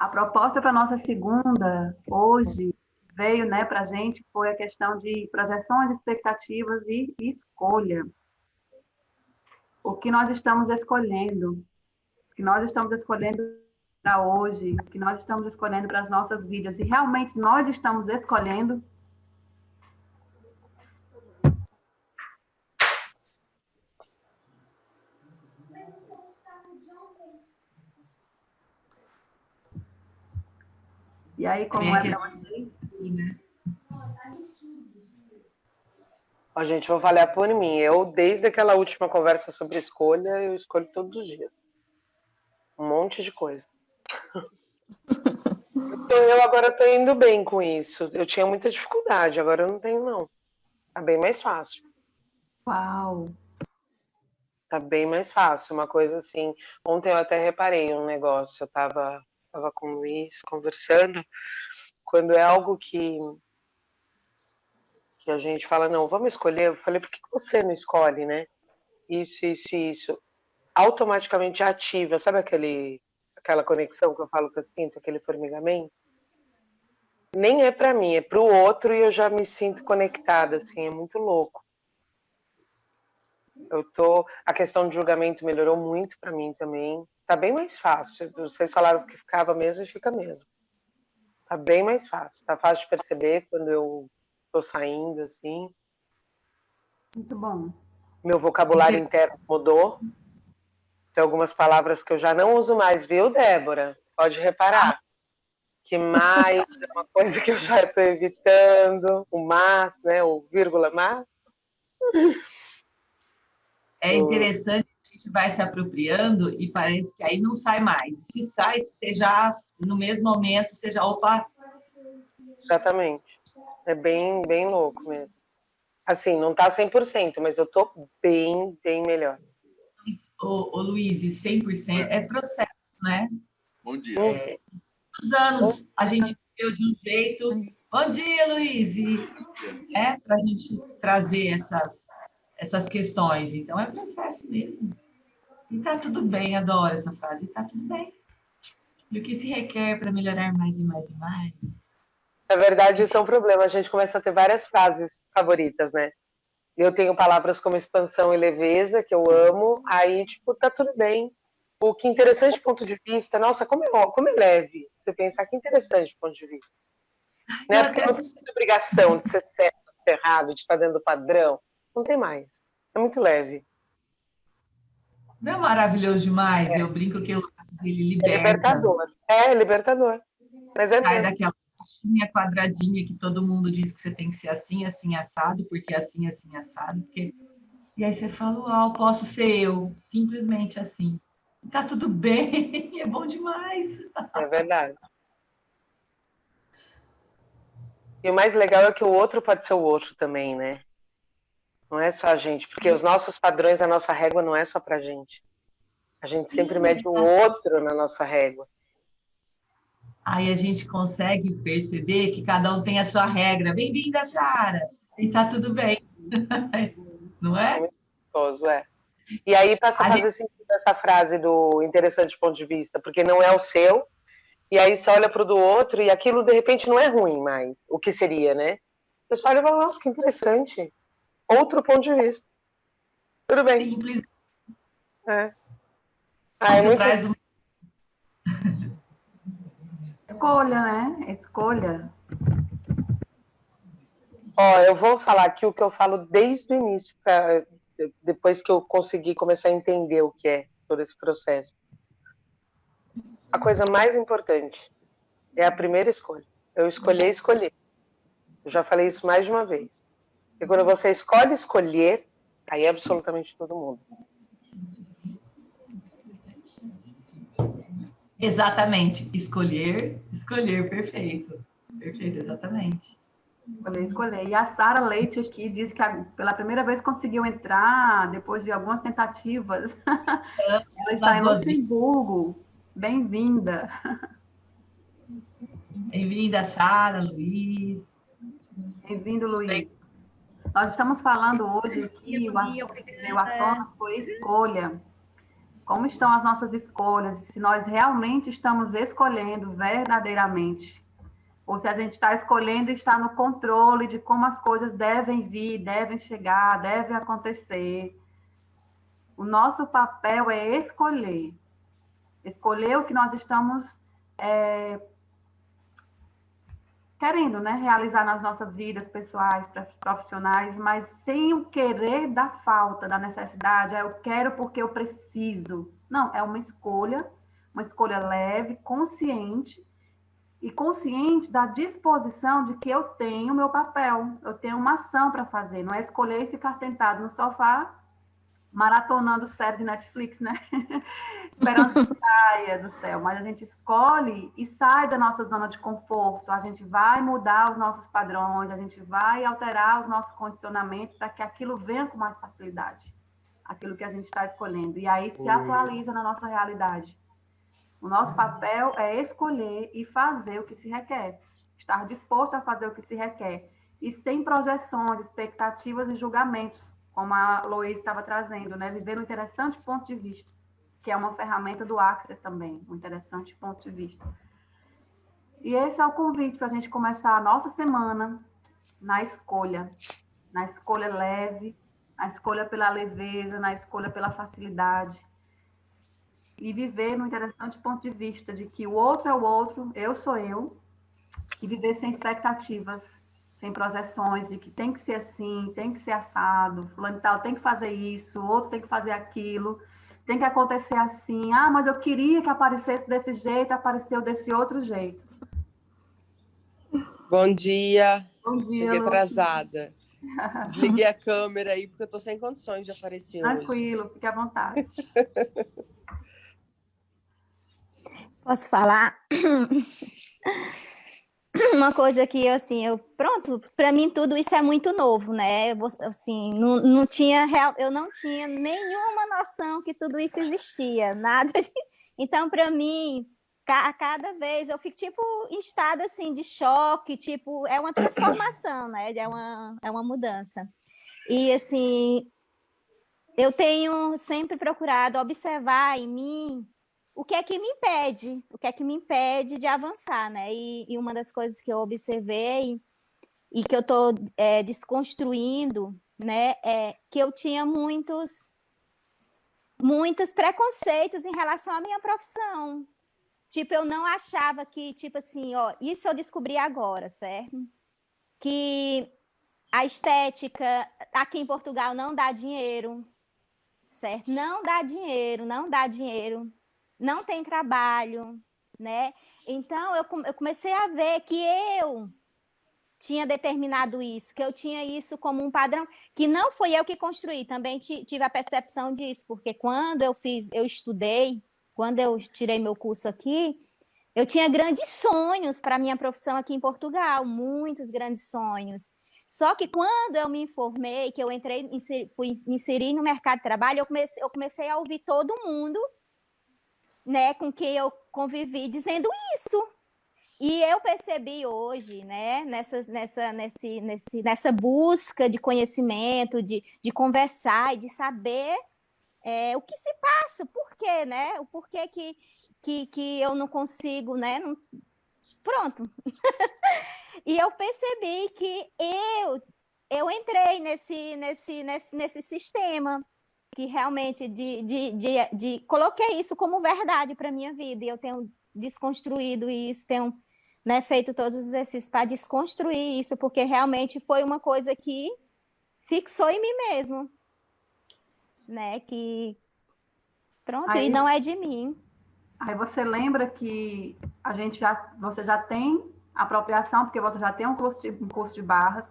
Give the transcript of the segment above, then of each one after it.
A proposta para a nossa segunda, hoje, veio, né, para a gente, foi a questão de projeções, expectativas e escolha. O que nós estamos escolhendo, o que nós estamos escolhendo para hoje, o que nós estamos escolhendo para as nossas vidas, e realmente nós estamos escolhendo. E aí, como é para vocês? Ó, gente, vou falar por mim. Eu, desde aquela última conversa sobre escolha, eu escolho todos os dias. Um monte de coisa. Eu agora estou indo bem com isso. Eu tinha muita dificuldade, agora eu não tenho, não. Tá bem mais fácil. Uau! Tá bem mais fácil. Uma coisa assim. Ontem eu até reparei um negócio. Eu tava com o Luiz conversando. Quando é algo que a gente fala, não, vamos escolher. Eu falei, por que você não escolhe, né? Isso, isso, isso. Automaticamente ativa. Sabe aquela conexão que eu falo que eu sinto, aquele formigamento? Nem é para mim, é para o outro e eu já me sinto conectada, assim, é muito louco. A questão de julgamento melhorou muito para mim também. Tá bem mais fácil. Vocês falaram que ficava mesmo e fica mesmo. Tá bem mais fácil. Tá fácil de perceber quando eu tô saindo, assim. Muito bom. Meu vocabulário interno mudou. Tem algumas palavras que eu já não uso mais, viu, Débora? Pode reparar. Que mais é uma coisa que eu já estou evitando. O mas, né? O vírgula mas. É interessante que a gente vai se apropriando e parece que aí não sai mais. Se sai, você já, no mesmo momento, você já, opa... Exatamente. É bem, bem louco mesmo. Assim, não tá 100%, mas eu tô bem, bem melhor. Ô Luiz, 100% é processo, né? Bom dia. Muitos anos a gente viveu de um jeito... Bom dia, Luiz! Para a gente trazer essas questões. Então, é processo mesmo. E tá tudo bem, adoro essa frase. E tá tudo bem. E o que se requer para melhorar mais e mais e mais? Na verdade, isso é um problema. A gente começa a ter várias frases favoritas, né? Eu tenho palavras como expansão e leveza, que eu amo. Aí, tipo, tá tudo bem. O que interessante ponto de vista. Nossa, como é leve. Você pensar que interessante ponto de vista. Né? Porque não tem obrigação de ser certo, de ser errado, de estar dentro do padrão. Não tem mais. É muito leve. Não é maravilhoso demais? Eu brinco que ele liberta. É libertador. É libertador. Mas é sai mesmo. daquela caixinha quadradinha que todo mundo diz que você tem que ser assim, assim, assado, porque assim, assim, assado. Porque... E aí você fala, uau, posso ser eu. Simplesmente assim. Tá tudo bem, é bom demais. É verdade. E o mais legal é que o outro pode ser o outro também, né? Não é só a gente, porque os nossos padrões, a nossa régua não é só pra gente. A gente sempre mede o outro na nossa régua. Aí a gente consegue perceber que cada um tem a sua regra. Bem-vinda, Sara! E tá tudo bem. Não é? É muito gostoso, é. E aí passa a fazer sentido essa frase do interessante ponto de vista, porque não é o seu, e aí você olha pro do outro, e aquilo de repente não é ruim mais, o que seria, né? Você olha e fala, nossa, que interessante. Outro ponto de vista. Tudo bem. Simples. É. Você muito... traz um... Escolha, né? Escolha. Ó, eu vou falar aqui o que eu falo desde o início, depois que eu consegui começar a entender o que é todo esse processo. A coisa mais importante é a primeira escolha. Eu escolher. Eu já falei isso mais de uma vez. E quando você escolhe escolher, aí é absolutamente todo mundo. Exatamente. Escolher, perfeito. Perfeito, exatamente. Escolher. E a Sara Leite aqui disse que pela primeira vez conseguiu entrar, depois de algumas tentativas. Ela está em Luxemburgo. Bem-vinda. Bem-vinda, Sara, Luiz. Bem-vindo, Luiz. Nós estamos falando hoje aqui, o assunto que veio à tona foi escolha. Como estão as nossas escolhas? Se nós realmente estamos escolhendo verdadeiramente, ou se a gente está escolhendo e está no controle de como as coisas devem vir, devem chegar, devem acontecer. O nosso papel é escolher. Escolher o que nós estamos querendo, né, realizar nas nossas vidas pessoais, profissionais, mas sem o querer da falta, da necessidade. Eu quero porque eu preciso. Não, é uma escolha leve, consciente, e consciente da disposição de que eu tenho o meu papel, eu tenho uma ação para fazer, não é escolher e ficar sentado no sofá maratonando série de Netflix, né? Esperando que saia do céu, mas a gente escolhe e sai da nossa zona de conforto, a gente vai mudar os nossos padrões, a gente vai alterar os nossos condicionamentos para que aquilo venha com mais facilidade, aquilo que a gente está escolhendo, e aí se atualiza na nossa realidade. O nosso papel é escolher e fazer o que se requer, estar disposto a fazer o que se requer, e sem projeções, expectativas e julgamentos, como a Loís estava trazendo, né? Viver um interessante ponto de vista, que é uma ferramenta do Access também, um interessante ponto de vista. E esse é o convite para a gente começar a nossa semana na escolha leve, na escolha pela leveza, na escolha pela facilidade, e viver no interessante ponto de vista de que o outro é o outro, eu sou eu, e viver sem expectativas, sem projeções de que tem que ser assim, tem que ser assado, fulano e tal tem que fazer isso, outro tem que fazer aquilo, tem que acontecer assim, mas eu queria que aparecesse desse jeito, apareceu desse outro jeito. Bom dia. Bom dia, cheguei Lu. atrasada. Desliguei a câmera aí, porque eu tô sem condições de aparecer Tranquilo, hoje. fique à vontade. Posso falar? Uma coisa que, assim, pronto, para mim tudo isso é muito novo, né? Assim, não tinha eu não tinha nenhuma noção que tudo isso existia, nada. Então, para mim, a cada vez eu fico, tipo, em estado, assim, de choque, tipo, é uma transformação, né? É uma mudança. E, assim, eu tenho sempre procurado observar em mim o que é que me impede de avançar, né? E uma das coisas que eu observei e que eu estou desconstruindo, né, é que eu tinha muitos preconceitos em relação à minha profissão. Tipo, eu não achava que, tipo assim, isso eu descobri agora, certo? Que a estética aqui em Portugal não dá dinheiro, certo? Não dá dinheiro. Não tem trabalho, né? Então, eu comecei a ver que eu tinha determinado isso, que eu tinha isso como um padrão, que não foi eu que construí, também tive a percepção disso, porque quando eu estudei, quando eu tirei meu curso aqui, eu tinha grandes sonhos para a minha profissão aqui em Portugal, muitos grandes sonhos. Só que quando eu me informei, que eu fui me inserir no mercado de trabalho, eu comecei a ouvir todo mundo, né, com quem eu convivi, dizendo isso. E eu percebi hoje, né, nessa busca de conhecimento, de conversar e de saber o que se passa, por quê, né? O porquê que eu não consigo, né? Pronto. E eu percebi que eu entrei nesse sistema, que realmente coloquei isso como verdade para a minha vida, e eu tenho desconstruído isso, tenho, né, feito todos os exercícios para desconstruir isso, porque realmente foi uma coisa que fixou em mim mesmo, né, que pronto, aí, e não é de mim. Aí você lembra que você já tem apropriação, porque você já tem um curso de barras,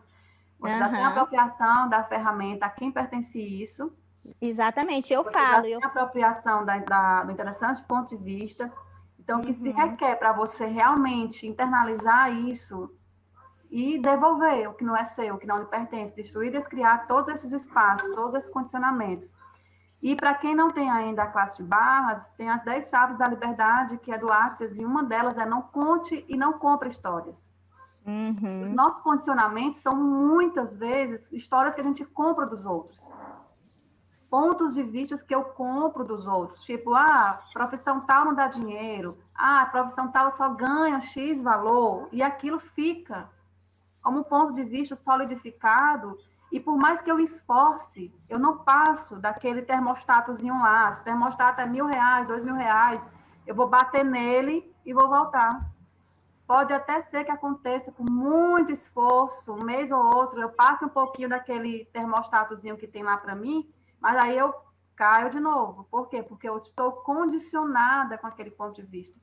você já tem apropriação da ferramenta, a quem pertence isso. Exatamente, eu você falo. Já tem apropriação do interessante ponto de vista. Então, o que se requer para você realmente internalizar isso e devolver o que não é seu, o que não lhe pertence, destruir e descriar todos esses espaços, todos esses condicionamentos. E para quem não tem ainda a classe de barras, tem as 10 chaves da liberdade, que é do Access, e uma delas é não conte e não compre histórias. Os nossos condicionamentos são muitas vezes histórias que a gente compra dos outros. pontos de vista que eu compro dos outros. Tipo, ah, profissão tal não dá dinheiro. Ah, profissão tal só ganha X valor. E aquilo fica como um ponto de vista solidificado. E por mais que eu esforce, eu não passo daquele termostatozinho lá. Se o termostato é R$1.000, R$2.000, eu vou bater nele e vou voltar. Pode até ser que aconteça com muito esforço, um mês ou outro, eu passe um pouquinho daquele termostatozinho que tem lá para mim, mas aí eu caio de novo. Por quê? Porque eu estou condicionada com aquele ponto de vista.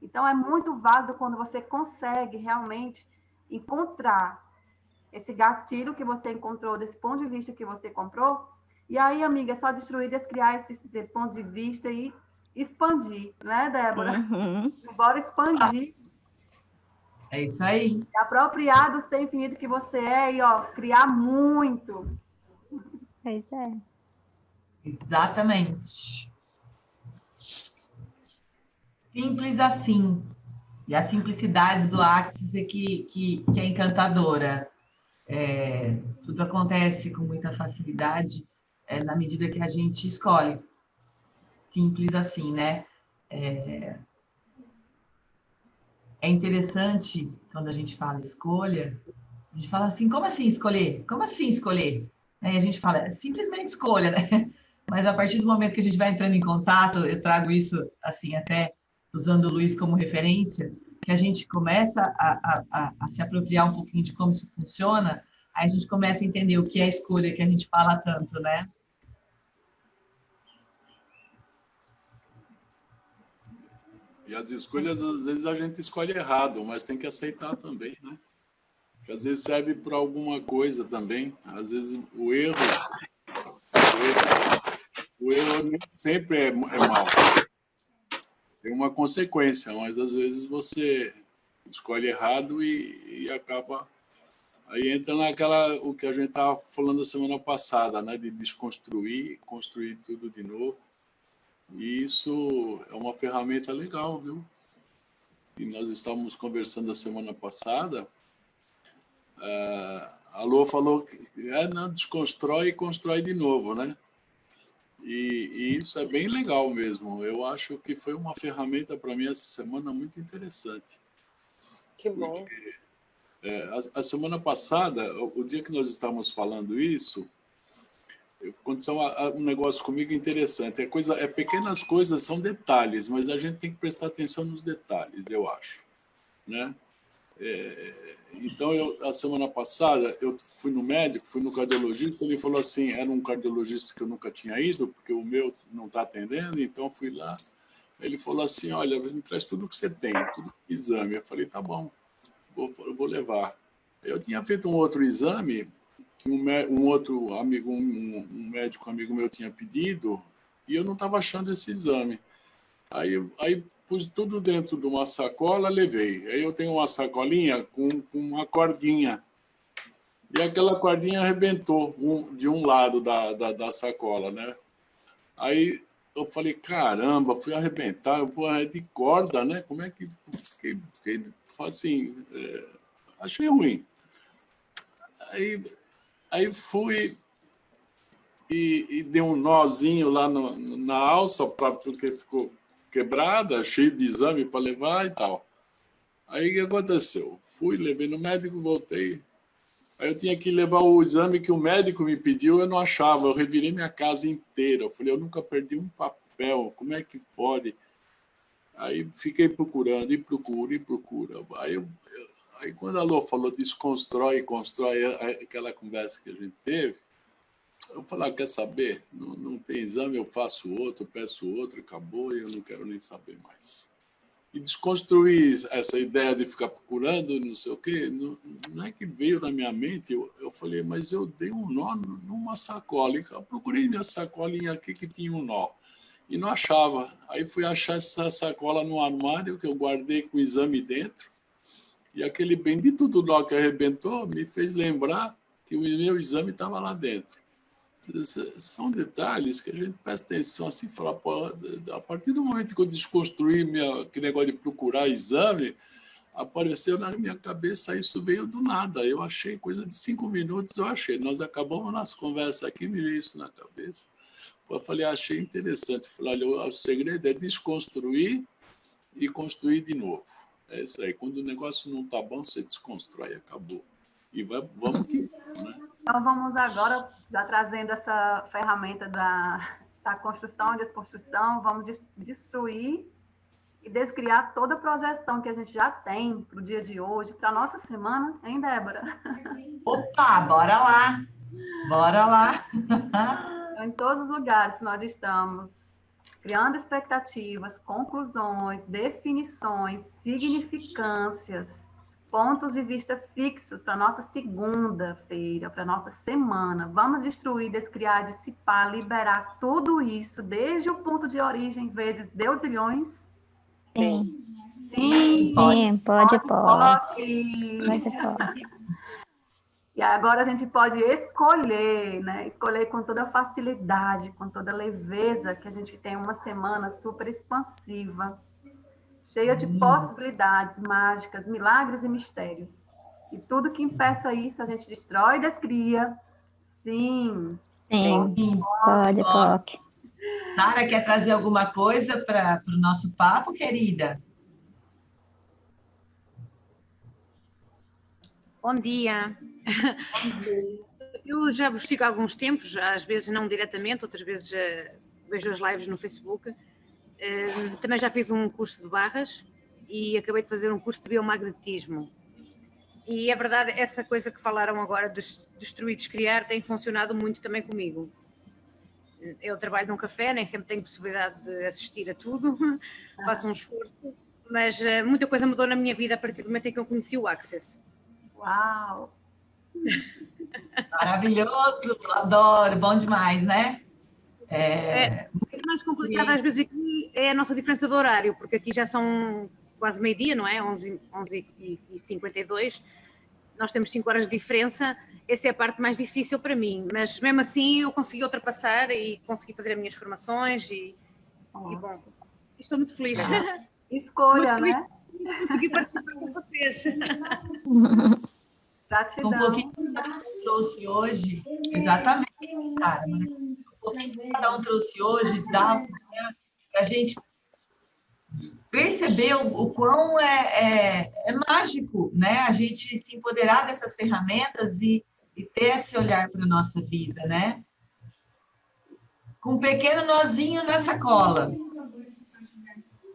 Então, é muito válido quando você consegue realmente encontrar esse gatilho que você encontrou, desse ponto de vista que você comprou, e aí, amiga, é só destruir, descriar esse ponto de vista e expandir, né, Débora? Uhum. Bora expandir. É isso aí. Apropriar do ser infinito que você é e, ó, criar muito. Pois é. Exatamente. Simples assim. E a simplicidade do Axis é que é encantadora. Tudo acontece com muita facilidade na medida que a gente escolhe. Simples assim, né? É interessante, quando a gente fala escolha, a gente fala assim, como assim escolher? Como assim escolher? E a gente fala, simplesmente escolha, né? Mas a partir do momento que a gente vai entrando em contato, eu trago isso, assim, até usando o Luiz como referência, que a gente começa a se apropriar um pouquinho de como isso funciona, aí a gente começa a entender o que é escolha, que a gente fala tanto, né? E as escolhas, às vezes, a gente escolhe errado, mas tem que aceitar também, né? Que às vezes serve para alguma coisa também. Às vezes o erro nem sempre é mal. Tem uma consequência, mas às vezes você escolhe errado e acaba... Aí entra o que a gente estava falando a semana passada, né? De desconstruir, construir tudo de novo. E isso é uma ferramenta legal, viu? E nós estávamos conversando a semana passada, a Lô falou que não, desconstrói e constrói de novo, né? E isso é bem legal mesmo. Eu acho que foi uma ferramenta para mim essa semana muito interessante. Que bom. Porque, a semana passada, o dia que nós estávamos falando isso, aconteceu um negócio comigo interessante. Pequenas coisas, são detalhes, mas a gente tem que prestar atenção nos detalhes, eu acho, né? Então, a semana passada, eu fui no médico, fui no cardiologista, ele falou assim, era um cardiologista que eu nunca tinha ido, porque o meu não está atendendo, então fui lá. Ele falou assim, olha, me traz tudo que você tem, tudo exame. Eu falei, tá bom, eu vou levar. Eu tinha feito um outro exame, que um outro amigo, um médico amigo meu tinha pedido, e eu não estava achando esse exame. Aí pus tudo dentro de uma sacola, levei. Aí eu tenho uma sacolinha com uma cordinha. E aquela cordinha arrebentou de um lado da sacola, né? Aí eu falei, caramba, fui arrebentar, pô, é de corda, né? Como é que... assim, achei ruim. Aí fui e dei um nozinho lá na alça, porque ficou quebrada, cheio de exame para levar e tal. Aí o que aconteceu? Fui, levei no médico, voltei. Aí eu tinha que levar o exame que o médico me pediu, eu não achava. Eu revirei minha casa inteira. Eu falei, eu nunca perdi um papel, como é que pode? Aí fiquei procurando, e procura. Aí quando a Lô falou desconstrói e constrói, aquela conversa que a gente teve, eu falei, quer saber? Não tem exame, eu faço outro, peço outro, acabou, e eu não quero nem saber mais. E desconstruir essa ideia de ficar procurando, não sei o quê, não é que veio na minha mente, eu falei, mas eu dei um nó numa sacola, eu procurei nessa sacolinha aqui que tinha um nó, e não achava. Aí fui achar essa sacola no armário, que eu guardei com o exame dentro, e aquele bendito do nó que arrebentou me fez lembrar que o meu exame estava lá dentro. São detalhes que a gente presta atenção assim, fala, pô, a partir do momento que eu desconstruí aquele negócio de procurar exame, apareceu na minha cabeça, isso veio do nada. Eu achei, coisa de 5 minutos, eu achei. Nós acabamos nossa conversa aqui, me veio isso na cabeça. Eu falei, achei interessante. Eu falei, olha, o segredo é desconstruir e construir de novo. É isso aí. Quando o negócio não está bom, você desconstrói, acabou. E vamos que vamos, né? Então, vamos agora, já trazendo essa ferramenta da construção e desconstrução, vamos destruir e descriar toda a projeção que a gente já tem para o dia de hoje, para a nossa semana, hein, Débora? Opa, bora lá! Bora lá! Então, em todos os lugares nós estamos criando expectativas, conclusões, definições, significâncias, pontos de vista fixos para a nossa segunda-feira, para a nossa semana. Vamos destruir, descriar, dissipar, liberar tudo isso, desde o ponto de origem, vezes deusilhões. Sim. Sim, Sim, pode. E agora a gente pode escolher, né? Escolher com toda facilidade, com toda leveza, que a gente tem uma semana super expansiva, cheia de possibilidades mágicas, milagres e mistérios. E tudo que impeça isso, a gente destrói e descria. Sim. Sim, pode. Nara, quer trazer alguma coisa para o nosso papo, querida? Bom dia. Eu já vos sigo há alguns tempos, às vezes não diretamente, outras vezes vejo as lives no Facebook. Também já fiz um curso de barras e acabei de fazer um curso de biomagnetismo. E é verdade, essa coisa que falaram agora de destruir, descriar, tem funcionado muito também comigo. Eu trabalho num café, nem sempre tenho possibilidade de assistir a tudo, faço um esforço, mas muita coisa mudou na minha vida a partir do momento em que eu conheci o Access. Uau! Maravilhoso, adoro, bom demais, né? Muito mais complicado às vezes aqui é a nossa diferença de horário, porque aqui já são quase meio-dia, não é? 11h52, nós temos 5 horas de diferença, essa é a parte mais difícil para mim, mas mesmo assim eu consegui ultrapassar e consegui fazer as minhas formações e bom, estou muito feliz. Escolha, muito feliz né? consegui participar com vocês. Gratidão. Um pouquinho que cada um trouxe hoje, exatamente, Sara, né? Um pouquinho que cada um trouxe hoje dá para a gente perceber o quão é mágico, né? A gente se empoderar dessas ferramentas e ter esse olhar para a nossa vida, né? Com um pequeno nozinho na sacola.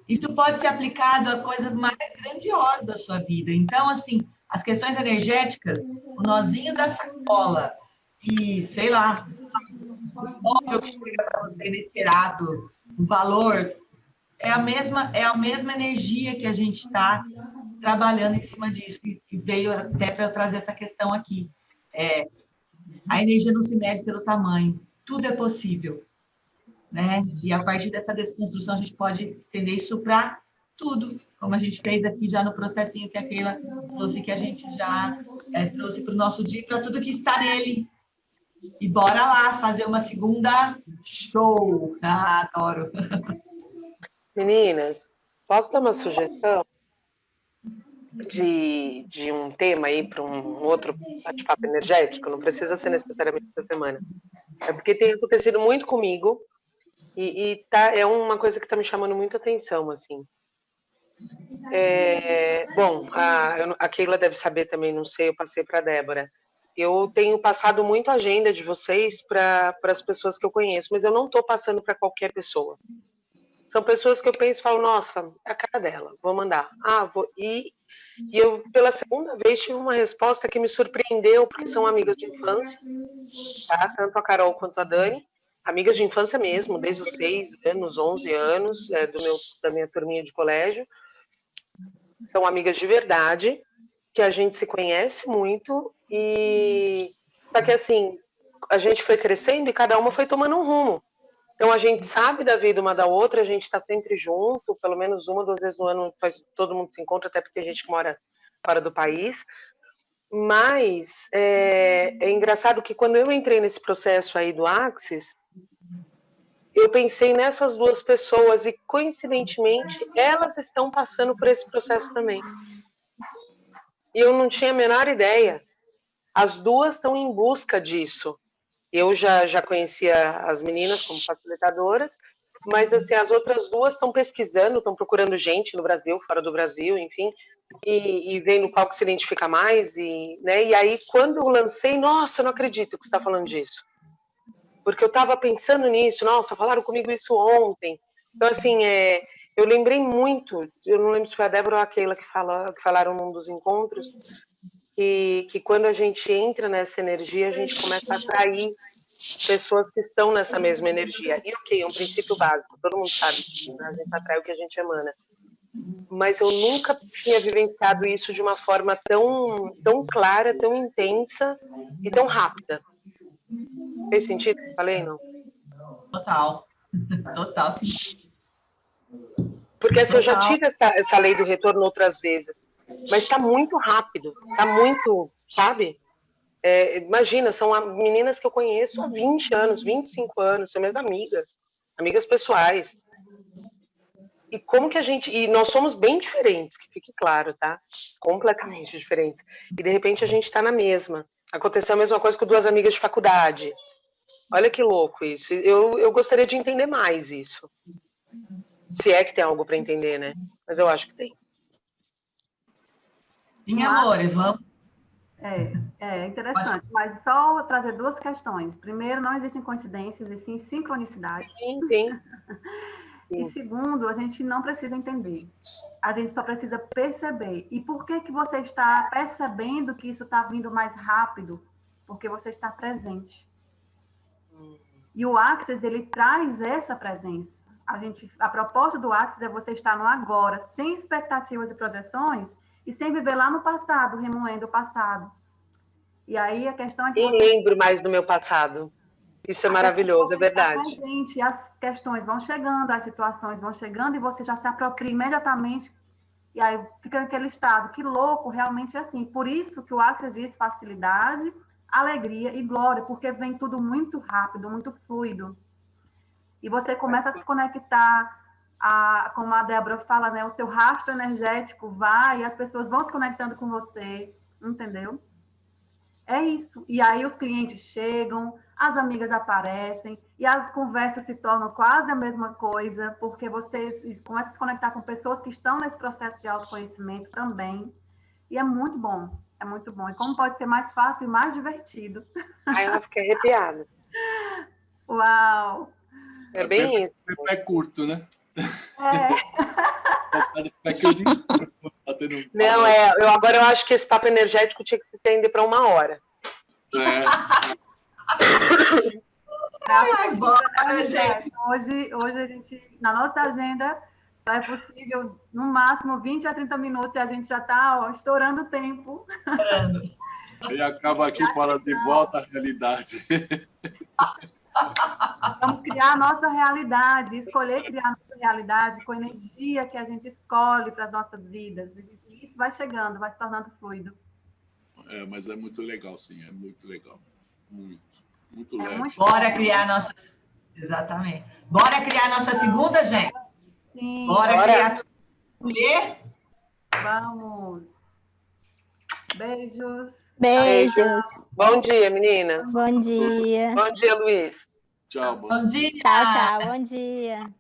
Isso pode ser aplicado a coisa mais grandiosa da sua vida. Então, assim, as questões energéticas, o nozinho da sacola e, sei lá, o móvel que chega para você inesperado, o valor, é a mesma energia que a gente está trabalhando em cima disso, e veio até para eu trazer essa questão aqui. A energia não se mede pelo tamanho, tudo é possível, né? E a partir dessa desconstrução a gente pode estender isso para tudo, como a gente fez aqui já no processinho que a Keila trouxe, que a gente já trouxe para o nosso dia, para tudo que está nele. E bora lá fazer uma segunda show. Ah, adoro. Meninas, posso dar uma sugestão de um tema aí para um outro bate-papo energético? Não precisa ser necessariamente essa semana. É porque tem acontecido muito comigo e é uma coisa que está me chamando muita atenção, assim. Bom, a Keila deve saber também, não sei, eu passei para a Débora. Eu tenho passado muito a agenda de vocês para as pessoas que eu conheço, mas eu não estou passando para qualquer pessoa. São pessoas que eu penso e falo, nossa, é a cara dela, vou mandar. E eu, pela segunda vez, tive uma resposta que me surpreendeu, porque são amigas de infância, tá? Tanto a Carol quanto a Dani, amigas de infância mesmo, desde os 6 anos, 11 anos, da minha turminha de colégio. São amigas de verdade, que a gente se conhece muito, só que assim, a gente foi crescendo e cada uma foi tomando um rumo. Então a gente sabe da vida uma da outra, a gente está sempre junto, pelo menos 1 ou 2 vezes no ano todo mundo se encontra, até porque a gente mora fora do país. Mas é engraçado que quando eu entrei nesse processo aí do Axis, eu pensei nessas 2 pessoas e, coincidentemente, elas estão passando por esse processo também. E eu não tinha a menor ideia. As 2 estão em busca disso. Eu já conhecia as meninas como facilitadoras, mas assim, as outras duas estão pesquisando, estão procurando gente no Brasil, fora do Brasil, enfim, e vendo qual que se identifica mais, né? E aí, quando eu lancei, nossa, eu não acredito que você está falando disso. Porque eu estava pensando nisso, nossa, falaram comigo isso ontem. Então, assim, eu lembrei muito, eu não lembro se foi a Débora ou a Keila que falaram num dos encontros, que quando a gente entra nessa energia, a gente começa a atrair pessoas que estão nessa mesma energia. E ok, é um princípio básico, todo mundo sabe, né? A gente atrai o que a gente emana. Mas eu nunca tinha vivenciado isso de uma forma tão clara, tão intensa e tão rápida. Fez sentido o que eu falei, não? Total. Total, sim. Porque assim, eu já tive essa lei do retorno outras vezes, mas está muito rápido, está muito, sabe? Imagina, são meninas que eu conheço há 20 anos, 25 anos, são minhas amigas pessoais. E como que e nós somos bem diferentes, que fique claro, tá? Completamente diferentes. E de repente a gente está na mesma. Aconteceu a mesma coisa com duas amigas de faculdade. Olha que louco isso. Eu gostaria de entender mais isso. Se é que tem algo para entender, né? Mas eu acho que tem. Sim, amor, vamos. É interessante, mas só trazer duas questões. Primeiro, não existem coincidências, e sim sincronicidades. Sim. E segundo, a gente não precisa entender. A gente só precisa perceber. E por que você está percebendo que isso está vindo mais rápido? Porque você está presente. E o Axis, ele traz essa presença. A proposta do Axis é você estar no agora, sem expectativas e projeções, e sem viver lá no passado, remoendo o passado. E aí a questão é que nem lembro mais do meu passado. Isso é maravilhoso, é verdade. Presente, as questões vão chegando, as situações vão chegando, e você já se apropria imediatamente, e aí fica naquele estado. Que louco, realmente é assim. Por isso que o Axis diz facilidade, alegria e glória, porque vem tudo muito rápido, muito fluido. E você começa a se conectar, como a Débora fala, né? O seu rastro energético vai, e as pessoas vão se conectando com você, entendeu? É isso. E aí os clientes chegam, as amigas aparecem, e as conversas se tornam quase a mesma coisa, porque você começa a se conectar com pessoas que estão nesse processo de autoconhecimento também. E é muito bom, é muito bom. E como pode ser mais fácil e mais divertido. Aí ela fica arrepiada. Uau! É bem isso. O pé curto, né? Não, agora eu acho que esse papo energético tinha que se estender para 1 hora. Gente. Hoje a gente, na nossa agenda, só é possível no máximo 20 a 30 minutos, e a gente já está estourando o tempo. E acaba aqui fora de volta à realidade. Vamos criar a nossa realidade, escolher criar a nossa realidade com a energia que a gente escolhe para as nossas vidas. E isso vai chegando, vai se tornando fluido. Mas é muito legal, sim, é muito legal. Muito leve. Bora criar nossa... Exatamente. Bora criar nossa segunda, gente? Sim. Bora criar mulher? Vamos. Beijos. Beijos. Bom dia, meninas. Bom dia. Bom dia, Luiz. Tchau. Bom dia. Tchau, bom dia.